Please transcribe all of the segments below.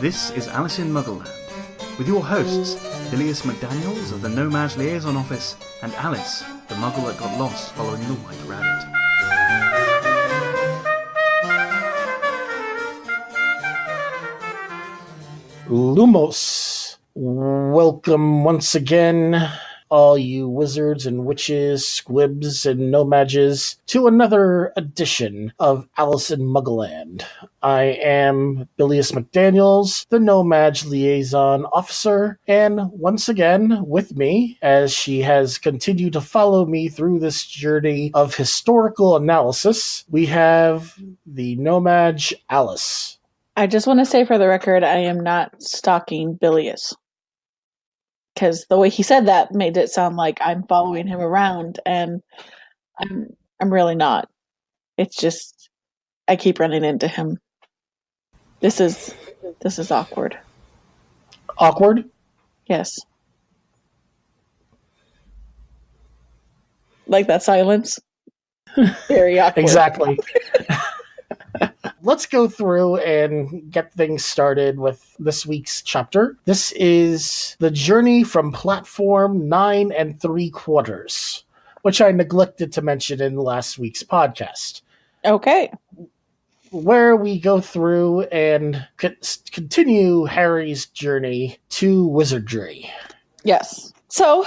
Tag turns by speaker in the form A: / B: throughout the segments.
A: This is Alice in Muggleland, with your hosts, Bilius McDaniels of the No-Maj Liaison Office, and Alice, the Muggle that got lost following the White Rabbit.
B: Lumos, welcome once again, all you wizards and witches, squibs and no-mages, to another edition of Alice in Muggleland. I am Bilius McDaniels, the No-Maj Liaison Officer, and once again, with me, as she has continued to follow me through this journey of historical analysis, we have the No-Maj Alice.
C: I just want to say for the record, I am not stalking Bilius. Because the way he said that made it sound like I'm following him around, and I'm really not. It's just I keep running into him. This is awkward.
B: Awkward?
C: Yes. Like that silence? Very awkward.
B: Exactly. Let's go through and get things started with this week's chapter. This is the journey from platform 9 3/4, which I neglected to mention in last week's podcast.
C: Okay.
B: Where we go through and continue Harry's journey to wizardry.
C: Yes. So,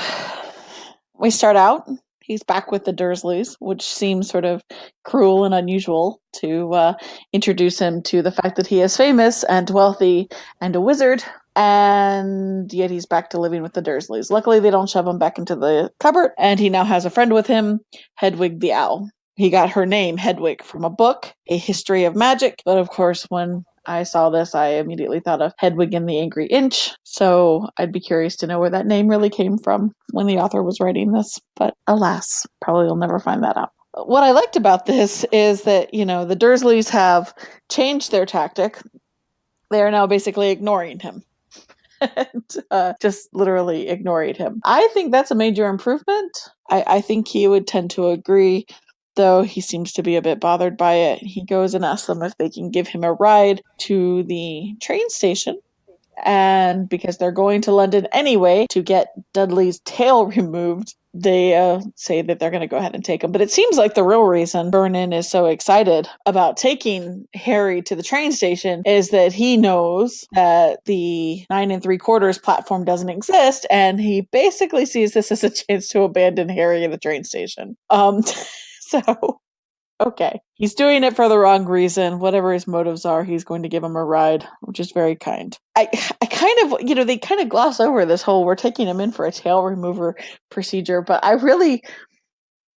C: we start out. He's back with the Dursleys, which seems sort of cruel and unusual to introduce him to the fact that he is famous and wealthy and a wizard, and yet he's back to living with the Dursleys. Luckily, they don't shove him back into the cupboard, and he now has a friend with him, Hedwig the Owl. He got her name, Hedwig, from a book, A History of Magic, but of course, when I saw this, I immediately thought of Hedwig and the Angry Inch, so I'd be curious to know where that name really came from when the author was writing this, but alas, probably will never find that out. What I liked about this is that, the Dursleys have changed their tactic. They are now basically ignoring him. And just literally ignoring him. I think that's a major improvement. I think he would tend to agree, though he seems to be a bit bothered by it. He goes and asks them if they can give him a ride to the train station. And because they're going to London anyway to get Dudley's tail removed, they say that they're going to go ahead and take him. But it seems like the real reason Vernon is so excited about taking Harry to the train station is that he knows that the 9 3/4 platform doesn't exist, and he basically sees this as a chance to abandon Harry at the train station. So, okay. He's doing it for the wrong reason. Whatever his motives are, he's going to give him a ride, which is very kind. I kind of, they kind of gloss over this whole, we're taking him in for a tail remover procedure, but I'd really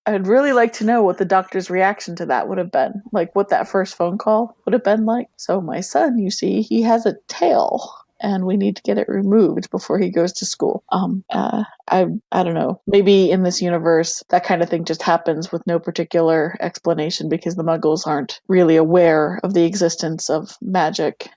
C: like to know what the doctor's reaction to that would have been. Like, what that first phone call would have been like. So my son, you see, he has a tail, and we need to get it removed before he goes to school. I don't know. Maybe in this universe, that kind of thing just happens with no particular explanation because the Muggles aren't really aware of the existence of magic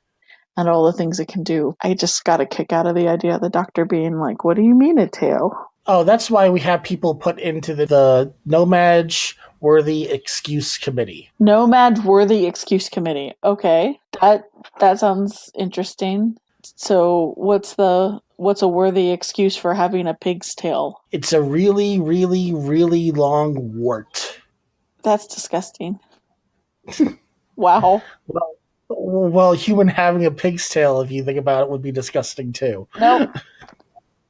C: and all the things it can do. I just got a kick out of the idea of the doctor being like, what do you mean a tail?
B: Oh, that's why we have people put into the No-Maj Worthy Excuse Committee.
C: No-Maj Worthy Excuse Committee. Okay. That sounds interesting. So what's a worthy excuse for having a pig's tail?
B: It's a really, really, really long wart.
C: That's disgusting. Wow.
B: Well, human having a pig's tail, if you think about it, would be disgusting too.
C: Nope.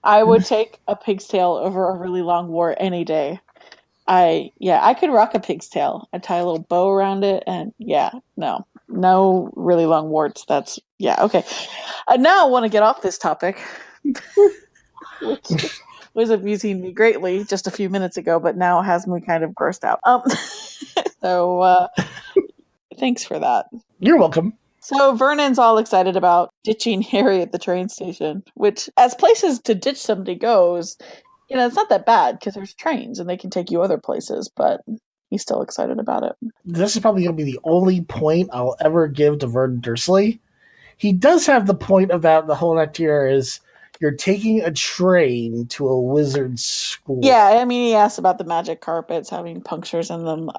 C: I would take a pig's tail over a really long wart any day. I could rock a pig's tail. I'd tie a little bow around it, and no really long warts. Okay. Now I want to get off this topic, which was amusing me greatly just a few minutes ago, but now has me kind of grossed out. So thanks for that.
B: You're welcome.
C: So Vernon's all excited about ditching Harry at the train station, which, as places to ditch somebody goes, it's not that bad because there's trains and they can take you other places, but he's still excited about it.
B: This is probably going to be the only point I'll ever give to Vernon Dursley. He does have the point of that. The whole idea is you're taking a train to a wizard's school.
C: Yeah, I mean, he asks about the magic carpets having punctures in them.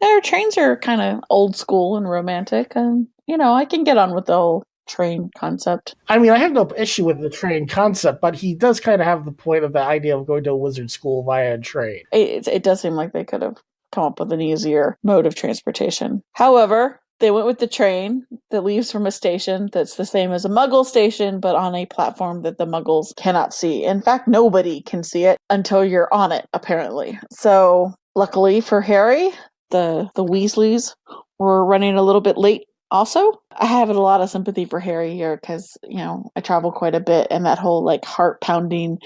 C: Their trains are kind of old school and romantic, and I can get on with the whole train concept.
B: I mean, I have no issue with the train concept, but he does kind of have the point of the idea of going to a wizard school via a train.
C: It does seem like they could have come up with an easier mode of transportation. However, they went with the train that leaves from a station that's the same as a Muggle station, but on a platform that the Muggles cannot see. In fact, nobody can see it until you're on it, apparently. So, luckily for Harry, the Weasleys were running a little bit late also. I have a lot of sympathy for Harry here because, I travel quite a bit, and that whole like heart pounding,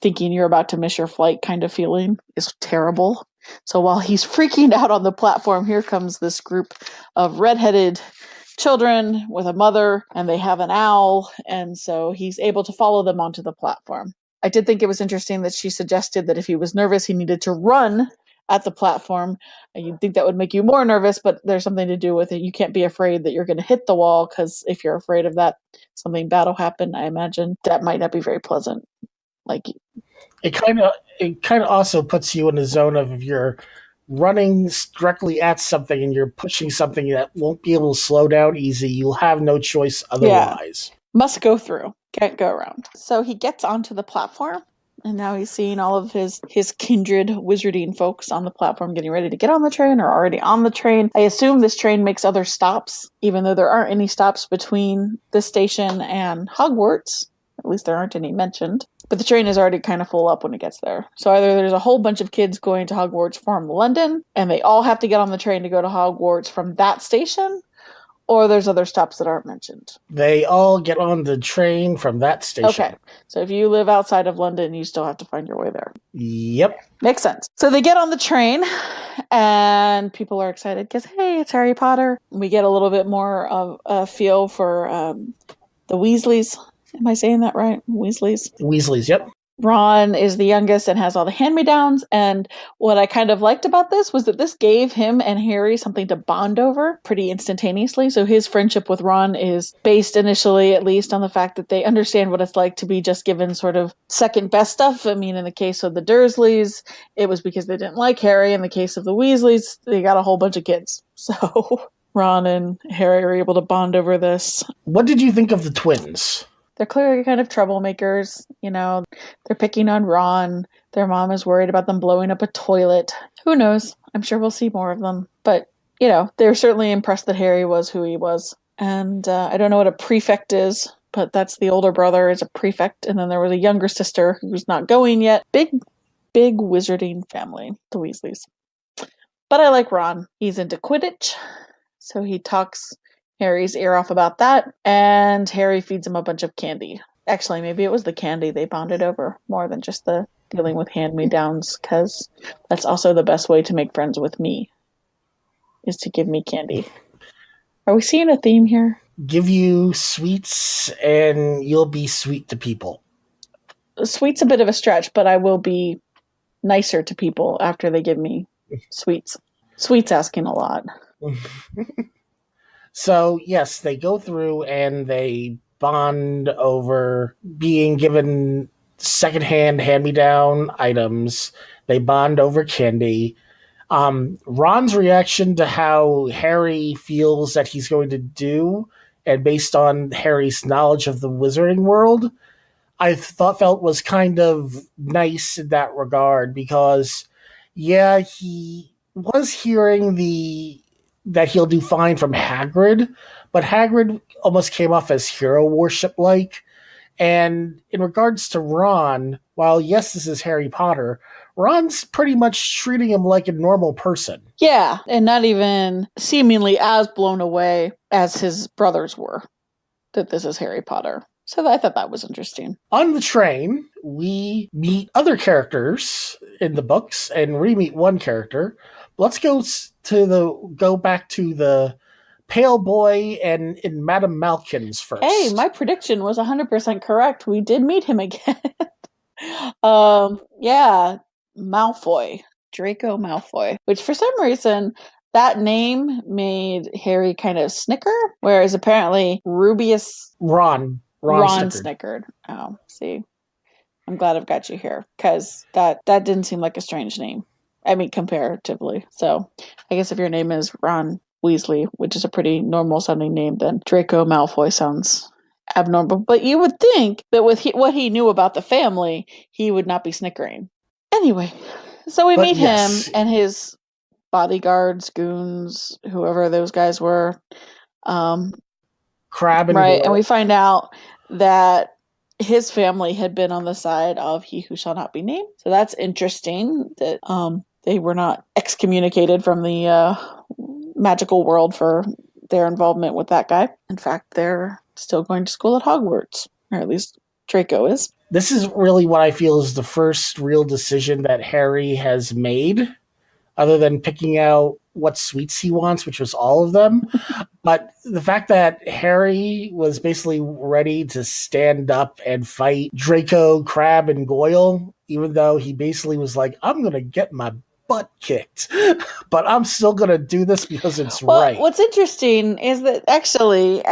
C: thinking you're about to miss your flight kind of feeling is terrible. So while he's freaking out on the platform, here comes this group of redheaded children with a mother, and they have an owl, and so he's able to follow them onto the platform. I did think it was interesting that she suggested that if he was nervous, he needed to run at the platform. You'd think that would make you more nervous, but there's something to do with it. You can't be afraid that you're going to hit the wall, because if you're afraid of that, something bad will happen. I imagine that might not be very pleasant.
B: It kind of also puts you in the zone of if you're running directly at something and you're pushing something that won't be able to slow down easy, you'll have no choice otherwise.
C: Yeah. Must go through. Can't go around. So he gets onto the platform, and now he's seeing all of his kindred wizarding folks on the platform getting ready to get on the train or already on the train. I assume this train makes other stops, even though there aren't any stops between this station and Hogwarts. At least there aren't any mentioned. But the train is already kind of full up when it gets there. So either there's a whole bunch of kids going to Hogwarts from London, and they all have to get on the train to go to Hogwarts from that station, or there's other stops that aren't mentioned.
B: They all get on the train from that station.
C: Okay. So if you live outside of London, you still have to find your way there.
B: Yep.
C: Makes sense. So they get on the train, and people are excited because, hey, it's Harry Potter. We get a little bit more of a feel for the Weasleys. Am I saying that right?
B: Weasleys, yep.
C: Ron is the youngest and has all the hand-me-downs. And what I kind of liked about this was that this gave him and Harry something to bond over pretty instantaneously. So his friendship with Ron is based initially, at least, on the fact that they understand what it's like to be just given sort of second best stuff. I mean, in the case of the Dursleys, it was because they didn't like Harry. In the case of the Weasleys, they got a whole bunch of kids. So Ron and Harry are able to bond over this.
B: What did you think of the twins?
C: They're clearly kind of troublemakers, they're picking on Ron. Their mom is worried about them blowing up a toilet. Who knows? I'm sure we'll see more of them. But, they're certainly impressed that Harry was who he was. And I don't know what a prefect is, but that's the older brother is a prefect. And then there was a younger sister who's not going yet. Big wizarding family, the Weasleys. But I like Ron. He's into Quidditch, so he talks Harry's ear off about that, and Harry feeds him a bunch of candy. Actually, maybe it was the candy they bonded over more than just the dealing with hand-me-downs, because that's also the best way to make friends with me, is to give me candy. Are we seeing a theme here?
B: Give you sweets, and you'll be sweet to people.
C: Sweet's a bit of a stretch, but I will be nicer to people after they give me sweets. Sweet's asking a lot.
B: So, yes, they go through and they bond over being given secondhand hand-me-down items. They bond over candy. Ron's reaction to how Harry feels that he's going to do, and based on Harry's knowledge of the wizarding world, I felt was kind of nice in that regard, because, yeah, he was hearing that he'll do fine from Hagrid, but Hagrid almost came off as hero worship-like. And in regards to Ron, while yes, this is Harry Potter, Ron's pretty much treating him like a normal person.
C: Yeah, and not even seemingly as blown away as his brothers were that this is Harry Potter. So I thought that was interesting.
B: On the train, we meet other characters in the books, and we meet one character. Let's go back to the Pale Boy and Madame Malkins first.
C: Hey, my prediction was 100% correct. We did meet him again. Yeah, Malfoy. Draco Malfoy. Which for some reason, that name made Harry kind of snicker, whereas apparently
B: Ron
C: snickered. Oh, see. I'm glad I've got you here, because that didn't seem like a strange name. I mean, comparatively. So, I guess if your name is Ron Weasley, which is a pretty normal sounding name, then Draco Malfoy sounds abnormal. But you would think that with what he knew about the family, he would not be snickering. Anyway, so we meet him and his bodyguards, goons, whoever those guys were.
B: Crabbe and
C: right,
B: Goyle.
C: and we find out that his family had been on the side of He Who Shall Not Be Named. So that's interesting that they were not excommunicated from the magical world for their involvement with that guy. In fact, they're still going to school at Hogwarts, or at least Draco is.
B: This is really what I feel is the first real decision that Harry has made, other than picking out what sweets he wants, which was all of them. But the fact that Harry was basically ready to stand up and fight Draco, Crabbe, and Goyle, even though he basically was like, I'm going to get my butt kicked, but I'm still going to do this because it's right.
C: What's interesting is that actually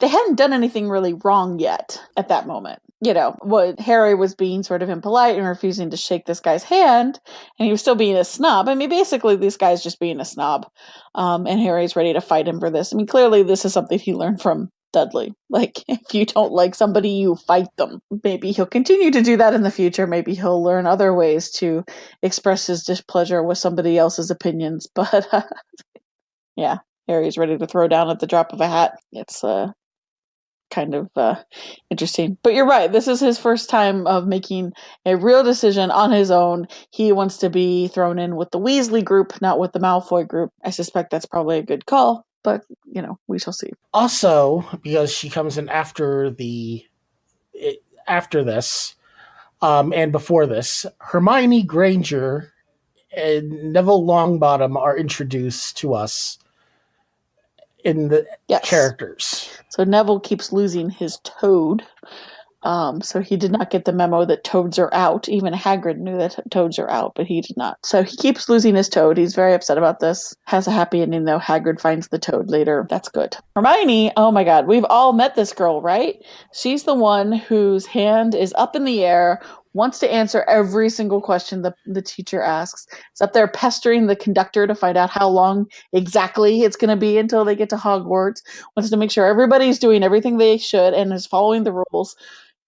C: they hadn't done anything really wrong yet at that moment. You know, what Harry was being sort of impolite and refusing to shake this guy's hand, and he was still being a snob. I mean, basically, this guy's just being a snob, and Harry's ready to fight him for this. I mean, clearly, this is something he learned from Dudley. Like, if you don't like somebody, you fight them. Maybe he'll continue to do that in the future. Maybe he'll learn other ways to express his displeasure with somebody else's opinions. But, yeah, Harry's ready to throw down at the drop of a hat. It's, kind of interesting. But you're right, this is his first time of making a real decision on his own. He wants to be thrown in with the Weasley group, not with the Malfoy group. I suspect that's probably a good call, but you know, we shall see.
B: Also, because she comes in after this and before this, Hermione Granger and Neville Longbottom are introduced to us in the characters.
C: So Neville keeps losing his toad. So he did not get the memo that toads are out. Even Hagrid knew that toads are out, but he did not. So he keeps losing his toad. He's very upset about this. Has a happy ending, though. Hagrid finds the toad later. That's good. Hermione, oh my god, we've all met this girl, right? She's the one whose hand is up in the air, wants to answer every single question the teacher asks. Is up there pestering the conductor to find out how long exactly it's going to be until they get to Hogwarts. Wants to make sure everybody's doing everything they should and is following the rules.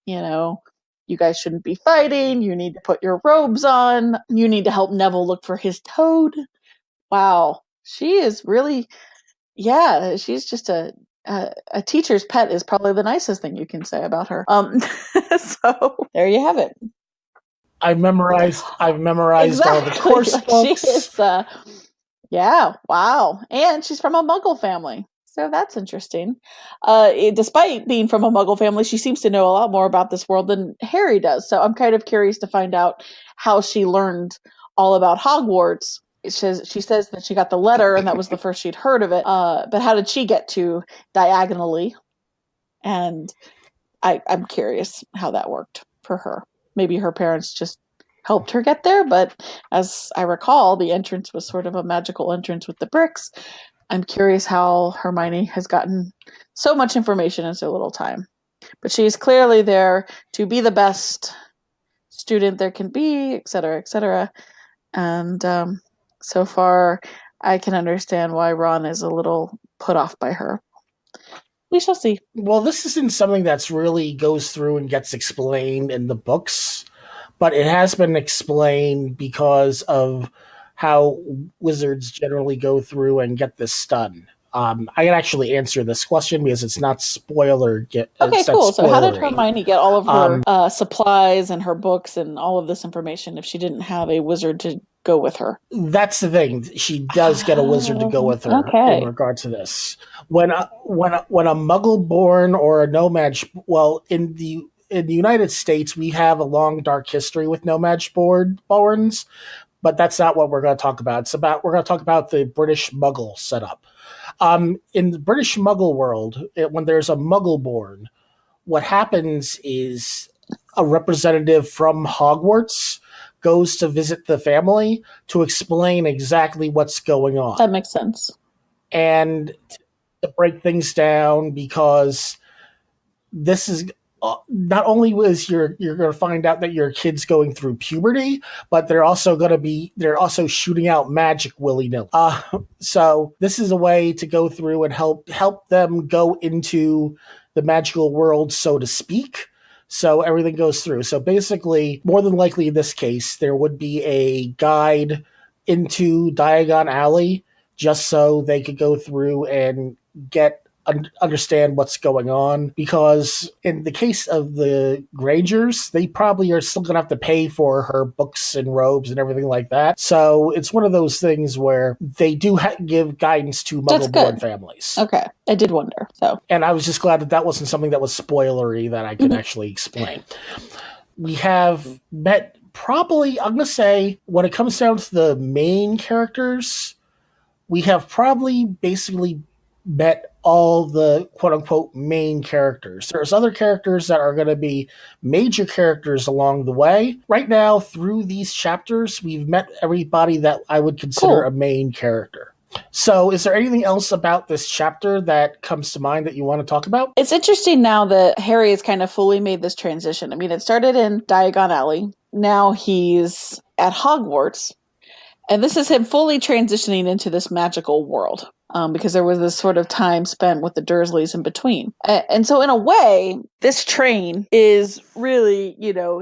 C: You know, you guys shouldn't be fighting. You need to put your robes on. You need to help Neville look for his toad. Wow. She is really, she's just a teacher's pet is probably the nicest thing you can say about her. So there you have it.
B: I've memorized exactly. All the course books.
C: She is, wow. And she's from a Muggle family. So that's interesting. Despite being from a Muggle family, she seems to know a lot more about this world than Harry does. So I'm kind of curious to find out how she learned all about Hogwarts. She says that she got the letter, and that was the first she'd heard of it. But how did she get to Diagonally? And I'm curious how that worked for her. Maybe her parents just helped her get there, but as I recall, the entrance was sort of a magical entrance with the bricks. I'm curious how Hermione has gotten so much information in so little time. But she's clearly there to be the best student there can be, et cetera, et cetera. And so far, I can understand why Ron is a little put off by her. We shall see.
B: Well, this isn't something that's really goes through and gets explained in the books, but it has been explained because of how wizards generally go through and get this done. I can actually answer this question because it's not spoiler.
C: Okay, cool. So how did Hermione get all of her supplies and her books and all of this information if she didn't have a wizard to go with her?
B: That's the thing. She does get a wizard to go with her in regard to this. When a Muggle-born or a No-Maj, in the United States, we have a long, dark history with No-Maj-borns, but that's not what we're going to talk about. We're going to talk about the British Muggle setup. In the British Muggle world, when there's a Muggle-born, what happens is a representative from Hogwarts goes to visit the family to explain exactly what's going on.
C: That makes sense.
B: And to break things down, because this is not only was you're going to find out that your kid's going through puberty, but they're also shooting out magic willy-nilly. So this is a way to go through and help them go into the magical world, so to speak. So everything goes through. So basically, more than likely in this case, there would be a guide into Diagon Alley just so they could go through and understand what's going on, because in the case of the Grangers, they probably are still going to have to pay for her books and robes and everything like that. So it's one of those things where they do give guidance to Muggle-born families.
C: Okay, I did wonder.
B: And I was just glad that wasn't something that was spoilery that I could actually explain. We have met probably, I'm going to say, when it comes down to the main characters, we have probably basically met all the quote-unquote main characters. There's other characters that are going to be major characters along the way. Right now, through these chapters, we've met everybody that I would consider a main character. So is there anything else about this chapter that comes to mind that you want to talk about?
C: It's interesting now that Harry has kind of fully made this transition. I mean, it started in Diagon Alley. Now he's at Hogwarts. And this is him fully transitioning into this magical world. Because there was this sort of time spent with the Dursleys in between. And so in a way, this train is really,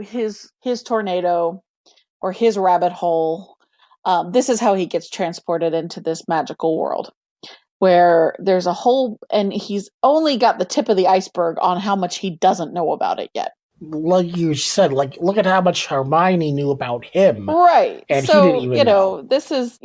C: his tornado or his rabbit hole. This is how he gets transported into this magical world where there's a whole, and he's only got the tip of the iceberg on how much he doesn't know about it yet.
B: Like you said, look at how much Hermione knew about him.
C: Right.
B: And so, he didn't even know.
C: This is,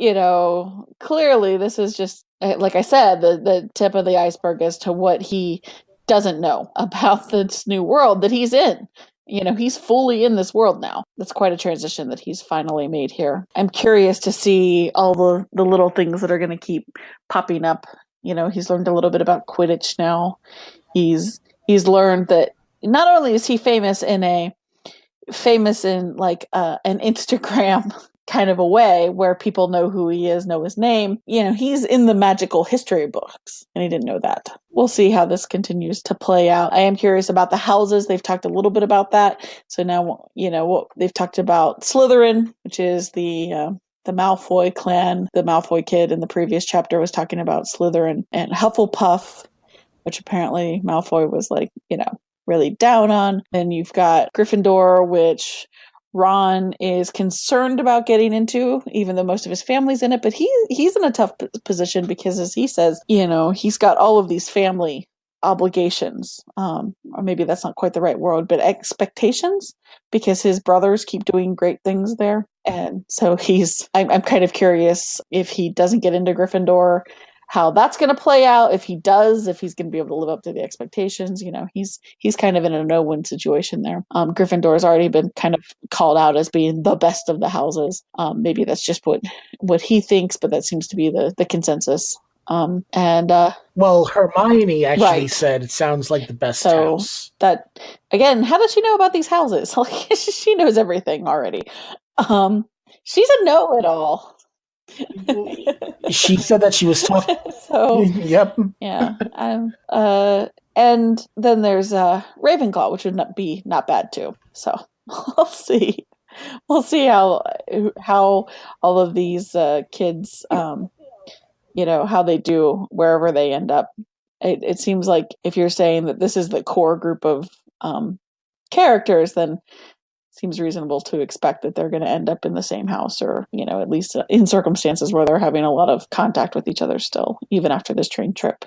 C: clearly this is just, like I said, the tip of the iceberg as to what he doesn't know about this new world that he's in. He's fully in this world now. That's quite a transition that he's finally made here. I'm curious to see all the little things that are going to keep popping up. He's learned a little bit about Quidditch now. He's learned that not only is he famous in an Instagram kind of a way where people know who he is, know his name. He's in the magical history books, and he didn't know that. We'll see how this continues to play out. I am curious about the houses. They've talked a little bit about that. So now, they've talked about Slytherin, which is the Malfoy clan. The Malfoy kid in the previous chapter was talking about Slytherin, and Hufflepuff, which apparently Malfoy was really down on. Then you've got Gryffindor, which Ron is concerned about getting into, even though most of his family's in it. But he's in a tough position because, as he says, he's got all of these family obligations, or maybe that's not quite the right word, but expectations, because his brothers keep doing great things there. And so I'm kind of curious if he doesn't get into Gryffindor, how that's going to play out. If he does, if he's going to be able to live up to the expectations. He's kind of in a no-win situation there. Gryffindor has already been kind of called out as being the best of the houses. Maybe that's just what he thinks, but that seems to be the consensus. Well,
B: Hermione actually said it sounds like the best house.
C: That, again, how does she know about these houses? She knows everything already. She's a know-it-all.
B: She said that she was talking.
C: So,
B: yep.
C: Yeah. And then there's Ravenclaw, which would not bad too. So we'll see. We'll see how all of these kids, how they do wherever they end up. It seems like if you're saying that this is the core group of characters, then seems reasonable to expect that they're going to end up in the same house, or, at least in circumstances where they're having a lot of contact with each other still, even after this train trip.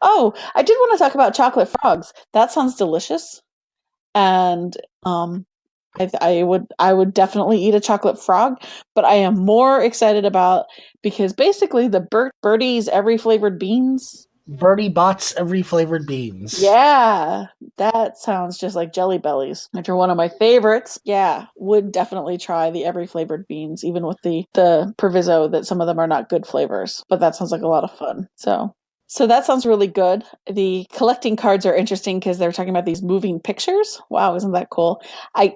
C: Oh, I did want to talk about chocolate frogs. That sounds delicious. And I would definitely eat a chocolate frog, but I am more excited because basically the Birdie's every flavored beans.
B: Bertie Bott's every flavored beans.
C: Yeah, that sounds just like Jelly Bellies, which are one of my favorites. Yeah, would definitely try the every flavored beans, even with the proviso that some of them are not good flavors. But that sounds like a lot of fun. So that sounds really good. The collecting cards are interesting because they're talking about these moving pictures. Wow, isn't that cool? I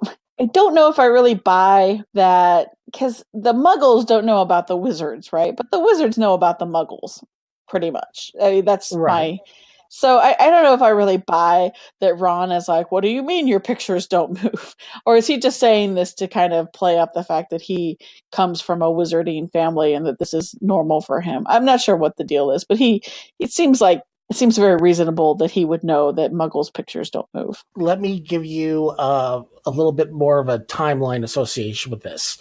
C: don't know if I really buy that, because the Muggles don't know about the Wizards, right? But the Wizards know about the Muggles. Pretty much. I mean, that's right. So I don't know if I really buy that Ron is like, what do you mean your pictures don't move? Or is he just saying this to kind of play up the fact that he comes from a wizarding family and that this is normal for him? I'm not sure what the deal is, but it seems very reasonable that he would know that Muggles' pictures don't move.
B: Let me give you a little bit more of a timeline association with this.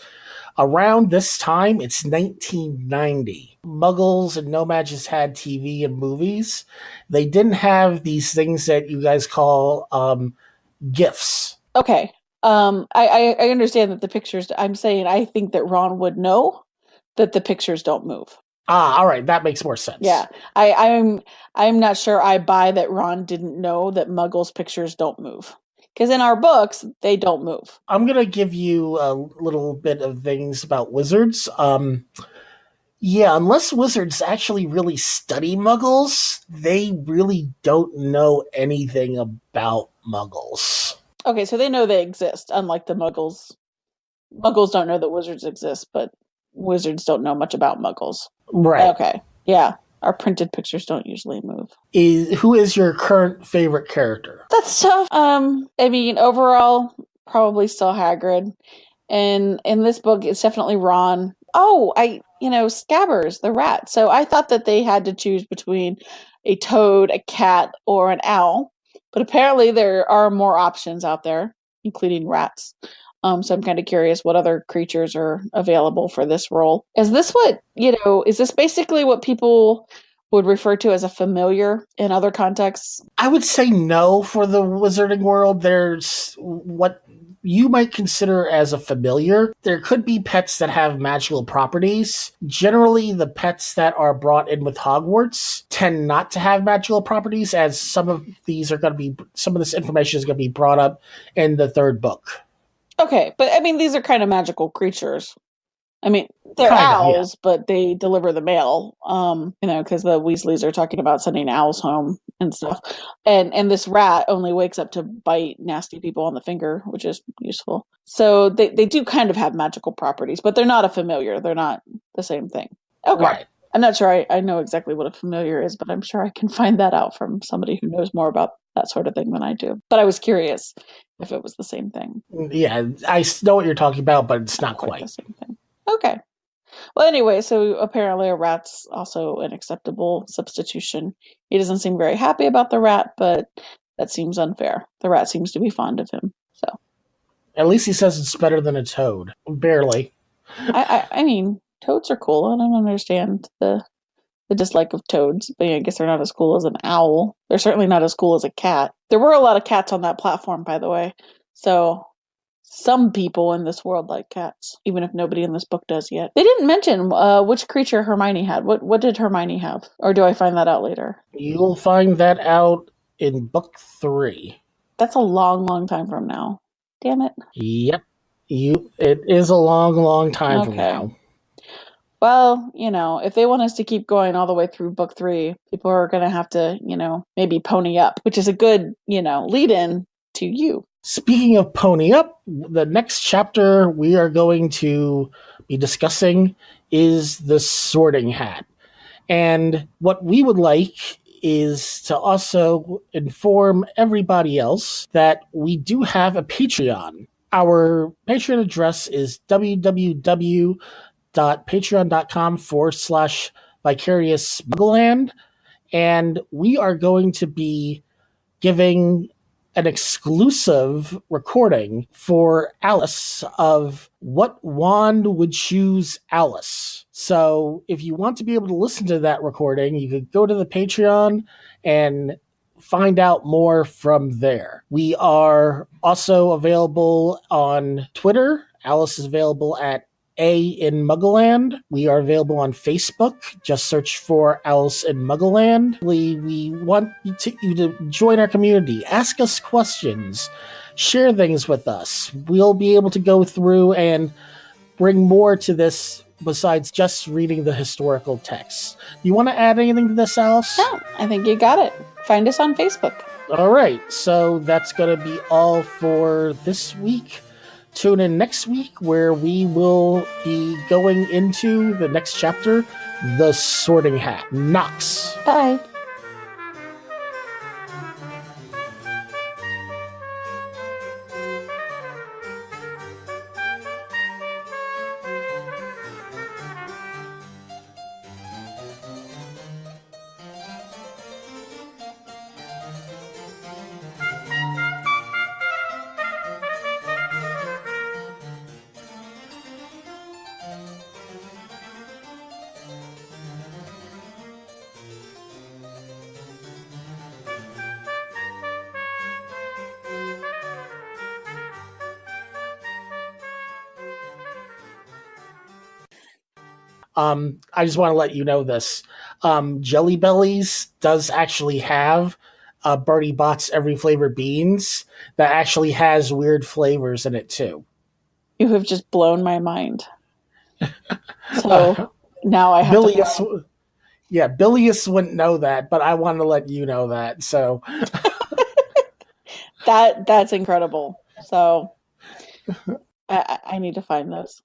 B: Around this time, it's 1990. Muggles and No-Majs had TV and movies. They didn't have these things that you guys call GIFs.
C: Okay. I understand that the pictures, I'm saying I think that Ron would know that the pictures don't move.
B: All right. That makes more sense.
C: Yeah. I'm not sure I buy that Ron didn't know that Muggles' pictures don't move. Because in our books, they don't move.
B: I'm going to give you a little bit of things about wizards. Yeah, unless wizards actually really study Muggles, they really don't know anything about Muggles.
C: Okay, so they know they exist, unlike the Muggles. Muggles don't know that wizards exist, but wizards don't know much about Muggles.
B: Right.
C: Okay, yeah. Our printed pictures don't usually move.
B: Who is your current favorite character?
C: That's tough. I mean, overall, probably still Hagrid. And in this book, it's definitely Ron. Oh, Scabbers, the rat. So I thought that they had to choose between a toad, a cat, or an owl. But apparently there are more options out there, including rats. So I'm kind of curious what other creatures are available for this role. Is this is this basically what people would refer to as a familiar in other contexts?
B: I would say no for the wizarding world. There's what you might consider as a familiar. There could be pets that have magical properties. Generally, the pets that are brought in with Hogwarts tend not to have magical properties, as some of this information is going to be brought up in the third book.
C: Okay, but I mean, these are kind of magical creatures. I mean, they're owls, but they deliver the mail, because the Weasleys are talking about sending owls home and stuff. And this rat only wakes up to bite nasty people on the finger, which is useful. So they do kind of have magical properties, but they're not a familiar. They're not the same thing. Okay. Right. I'm not sure I know exactly what a familiar is, but I'm sure I can find that out from somebody who knows more about that sort of thing than I do. But I was curious if it was the same thing.
B: Yeah, I know what you're talking about, but it's not quite
C: the same thing. Okay. Well, anyway, so apparently a rat's also an acceptable substitution. He doesn't seem very happy about the rat, but that seems unfair. The rat seems to be fond of him. So
B: at least he says it's better than a toad. Barely.
C: I mean, toads are cool. I don't understand the dislike of toads, but I guess they're not as cool as an owl. They're certainly not as cool as a cat. There were a lot of cats on that platform, by the way. So some people in this world like cats, even if nobody in this book does yet. They didn't mention which creature Hermione had. What did Hermione have? Or do I find that out later?
B: You'll find that out in book 3.
C: That's a long, long time from now. Damn it.
B: Yep. It is a long, long time from now.
C: Well, if they want us to keep going all the way through book 3, people are going to have to, maybe pony up, which is a good, lead in to you.
B: Speaking of pony up, the next chapter we are going to be discussing is the Sorting Hat. And what we would like is to also inform everybody else that we do have a Patreon. Our Patreon address is www.patreon.com/VicariousMuggleland. And we are going to be giving an exclusive recording for Alice of what wand would choose Alice. So if you want to be able to listen to that recording, you could go to the Patreon and find out more from there. We are also available on Twitter. Alice is available at A in Muggleland. We are available on Facebook. Just search for Alice in Muggleland. We want you to join our community. Ask us questions. Share things with us. We'll be able to go through and bring more to this besides just reading the historical texts. You want to add anything to this, Alice?
C: No, I think you got it. Find us on Facebook.
B: All right, so that's going to be all for this week. Tune in next week where we will be going into the next chapter, The Sorting Hat. Nox.
C: Bye.
B: I just want to let you know this. Jelly Bellies does actually have Bertie Bott's Every Flavor Beans that actually has weird flavors in it too.
C: You have just blown my mind. So now I have
B: Bilious,
C: to.
B: yeah, Bilious wouldn't know that, but I want to let you know that. So
C: That's incredible. So I need to find those.